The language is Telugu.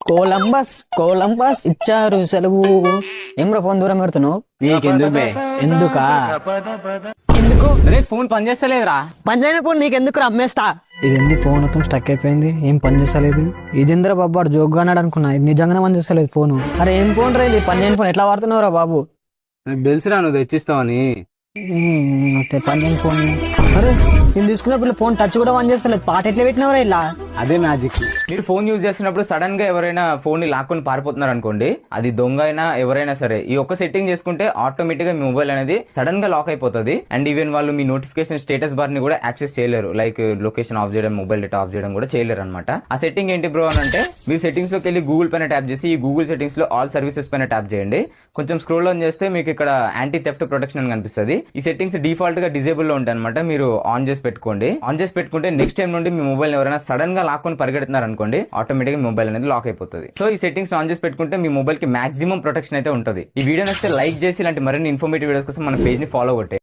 కొలంబస్ కొలంబస్ ఇచ్చారు సెలవు. ఏమ్రా ఫోన్ దూరం పెడుతున్నావు? నీకెందుకు బే? ఎందుకా? ఎందుకు రే ఫోన్ పని చేస్తలేదురా. పని చేయని ఫోన్ నీకెందుకు అమ్మేస్తా. ఇదేంది ఫోన్ మొత్తం స్టక్ అయిపోయింది, ఏం పని చేస్తలేదు. ఇదేంద్ర బాబు వాడు జోగ్గా అన్నాడు అనుకున్నా, ఇది నిజంగానే పని చేస్తలేదు ఫోన్. అరే ఏం ఫోన్ రా ఇది, పని చేయని ఫోన్ ఎట్లా వాడుతున్నావురా బాబు? నాకు తెలుసురా నువ్వు తెచ్చిస్తావని. పని చేయని ఫోన్. అరే నేను తీసుకున్నప్పుడు ఫోన్ టచ్ కూడా పని చేస్తలేదు, పాట ఎట్లా పెట్టినవరా ఇలా? అదే మ్యాజిక్. మీరు ఫోన్ యూజ్ చేస్తున్నప్పుడు సడన్ గా ఎవరైనా ఫోన్ ని లాక్కొని పారిపోతున్నారు అనుకోండి, అది దొంగ అయినా ఎవరైనా సరే, ఈ ఒక్క సెట్టింగ్ చేసుకుంటే ఆటోమేటిక్ గా మీ మొబైల్ అనేది సడన్ గా లాక్ అయిపోతుంది. అండ్ ఈవెన్ వాళ్ళు మీ నోటిఫికేషన్ స్టేటస్ బార్ ని కూడా యాక్సెస్ చేయలేరు. లైక్ లొకేషన్ ఆఫ్ చేయడం, మొబైల్ డేటా ఆఫ్ చేయడం కూడా చేయలేరు అనమాట. ఆ సెట్టింగ్ ఏంటి బ్రో అని అంటే, మీరు సెట్టింగ్స్ లోకి వెళ్ళి గూగుల్ పైన ట్యాప్ చేసి, ఈ గూగుల్ సెట్టింగ్స్ లో ఆల్ సర్వీసెస్ పైన ట్యాప్ చేయండి. కొంచెం స్క్రోల్ ఆన్ చేస్తే మీకు ఇక్కడ యాంటీ థెఫ్ట్ ప్రొటెక్షన్ అని కనిపిస్తుంది. ఈ సెట్టింగ్స్ డిఫాల్ట్ గా డిజేబుల్ లో ఉంటాయి అనమాట. మీరు ఆన్ చేసి పెట్టుకోండి. ఆన్ చేసి పెట్టుకుంటే నెక్స్ట్ టైం నుండి మీ మొబైల్ ఎవరైనా సడన్ గా లాక్కొని పరిగెడుతున్నారు అనుకోండి, ఆటోమేటిక్ గా మొబైల్ అనేది లాక్ అయిపోతుంది. సో ఈ సెట్టింగ్స్ ఆన్ చేసి పెట్టుకుంటే మీ మొబైల్ కి మాక్సిమం ప్రొటెక్షన్ అయితే ఉంటుంది. ఈ వీడియో నచ్చితే లైక్ చేసి ఇలాంటి మరిన్ని ఇన్ఫర్మేటివ్ వీడియోస్ కోసం మన పేజ్ ని ఫాలో కొట్టే.